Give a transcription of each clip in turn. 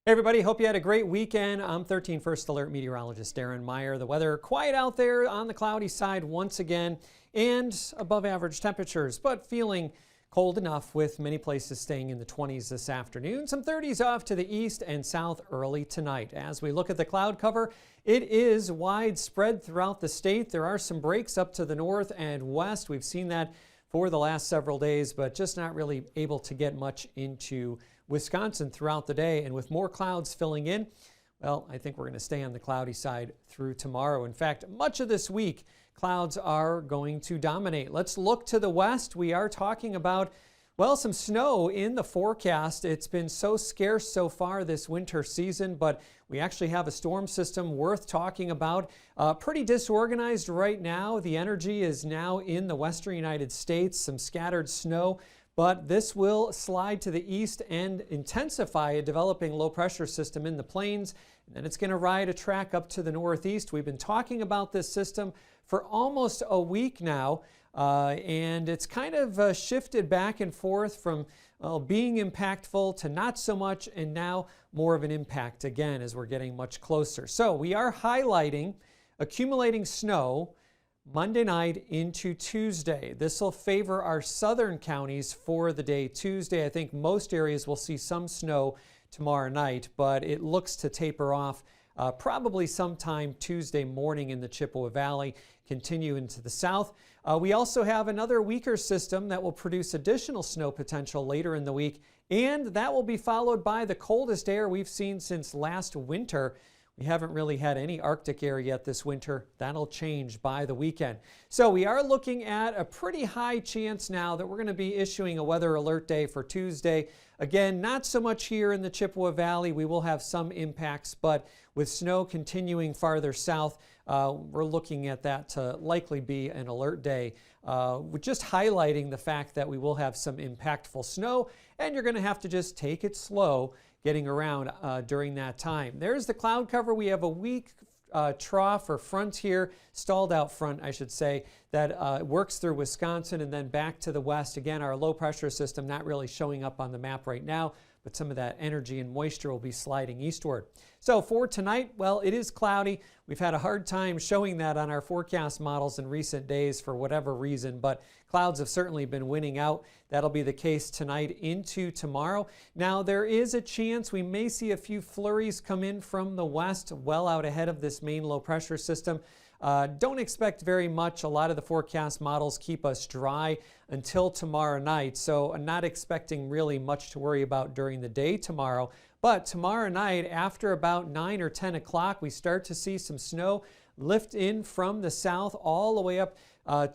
Hey everybody, hope you had a great weekend. I'm 13 First Alert meteorologist Darren Meyer. The weather quiet out there on the cloudy side once again and above average temperatures, but feeling cold enough with many places staying in the 20s this afternoon. Some 30s off to the east and south early tonight. As we look at the cloud cover, it is widespread throughout the state. There are some breaks up to the north and west. We've seen that for the last several days, but just not really able to get much into Wisconsin throughout the day. And with more clouds filling in, well, I think we're going to stay on the cloudy side through tomorrow. In fact, much of this week, clouds are going to dominate. Let's look to the west. We are talking about, well, some snow in the forecast. It's been so scarce so far this winter season, but we actually have a storm system worth talking about. Pretty disorganized right now. The energy is now in the western United States, some scattered snow. But this will slide to the east and intensify a developing low pressure system in the plains. And then it's going to ride a track up to the northeast. We've been talking about this system for almost a week now. And it's kind of shifted back and forth from being impactful to not so much, and now more of an impact again as we're getting much closer. So we are highlighting accumulating snow Monday night into Tuesday. This will favor our southern counties for the day Tuesday. I think most areas will see some snow tomorrow night, but it looks to taper off probably sometime Tuesday morning in the Chippewa Valley, continue into the south. We also have another weaker system that will produce additional snow potential later in the week, and that will be followed by the coldest air we've seen since last winter. We haven't really had any Arctic air yet this winter. That'll change by the weekend. So we are looking at a pretty high chance now that we're going to be issuing a weather alert day for Tuesday. Again, not so much here in the Chippewa Valley. We will have some impacts, but with snow continuing farther south, we're looking at that to likely be an alert day. We're just highlighting the fact that we will have some impactful snow, and you're going to have to just take it slow getting around during that time. There's the cloud cover. We have a weak trough or front here, stalled out front, I should say, that works through Wisconsin and then back to the west. Again, our low pressure system not really showing up on the map right now, but some of that energy and moisture will be sliding eastward. So for tonight, well, it is cloudy. We've had a hard time showing that on our forecast models in recent days for whatever reason, but clouds have certainly been winning out. That'll be the case tonight into tomorrow. Now, there is a chance we may see a few flurries come in from the west, well out ahead of this main low pressure system. Don't expect very much. A lot of the forecast models keep us dry until tomorrow night, so I'm not expecting really much to worry about during the day tomorrow. But tomorrow night, after about 9 or 10 o'clock, we start to see some snow lift in from the south all the way up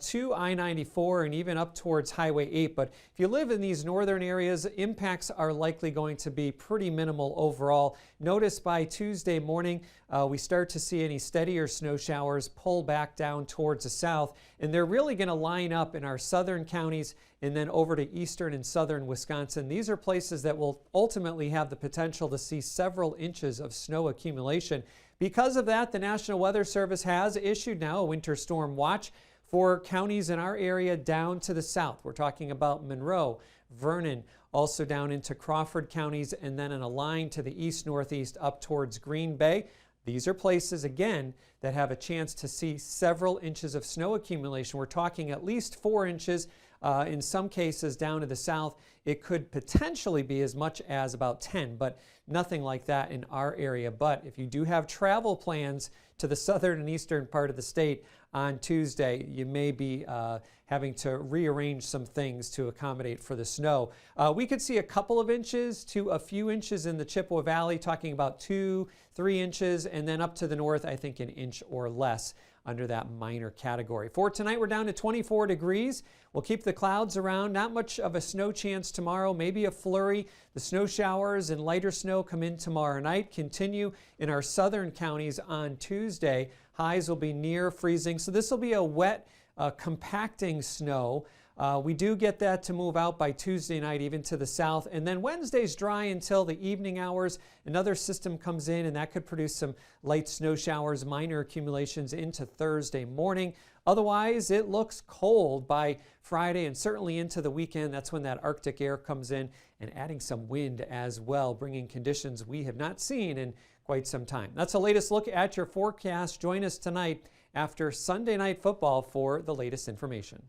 to I-94 and even up towards Highway 8. But if you live in these northern areas, impacts are likely going to be pretty minimal overall. Notice by Tuesday morning, we start to see any steadier snow showers pull back down towards the south, and they're really going to line up in our southern counties and then over to eastern and southern Wisconsin. These are places that will ultimately have the potential to see several inches of snow accumulation. Because of that, the National Weather Service has issued now a winter storm watch for counties in our area down to the south. We're talking about Monroe, Vernon, also down into Crawford counties, and then in a line to the east-northeast up towards Green Bay. These are places, again, that have a chance to see several inches of snow accumulation. We're talking at least 4 inches. In some cases down to the south, it could potentially be as much as about 10, but nothing like that in our area. But if you do have travel plans to the southern and eastern part of the state on Tuesday, you may be having to rearrange some things to accommodate for the snow. We could see a couple of inches to a few inches in the Chippewa Valley, talking about 2-3 inches, and then up to the north, I think an inch or less under that minor category. For tonight, we're down to 24 degrees. We'll keep the clouds around. Not much of a snow chance tomorrow, maybe a flurry. The snow showers and lighter snow come in tomorrow night, continue in our southern counties on Tuesday. Highs will be near freezing, so this will be a wet, compacting snow. We do get that to move out by Tuesday night, even to the south. And then Wednesday's dry until the evening hours. Another system comes in, and that could produce some light snow showers, minor accumulations into Thursday morning. Otherwise, it looks cold by Friday and certainly into the weekend. That's when that Arctic air comes in and adding some wind as well, bringing conditions we have not seen in quite some time. That's the latest look at your forecast. Join us tonight after Sunday Night Football for the latest information.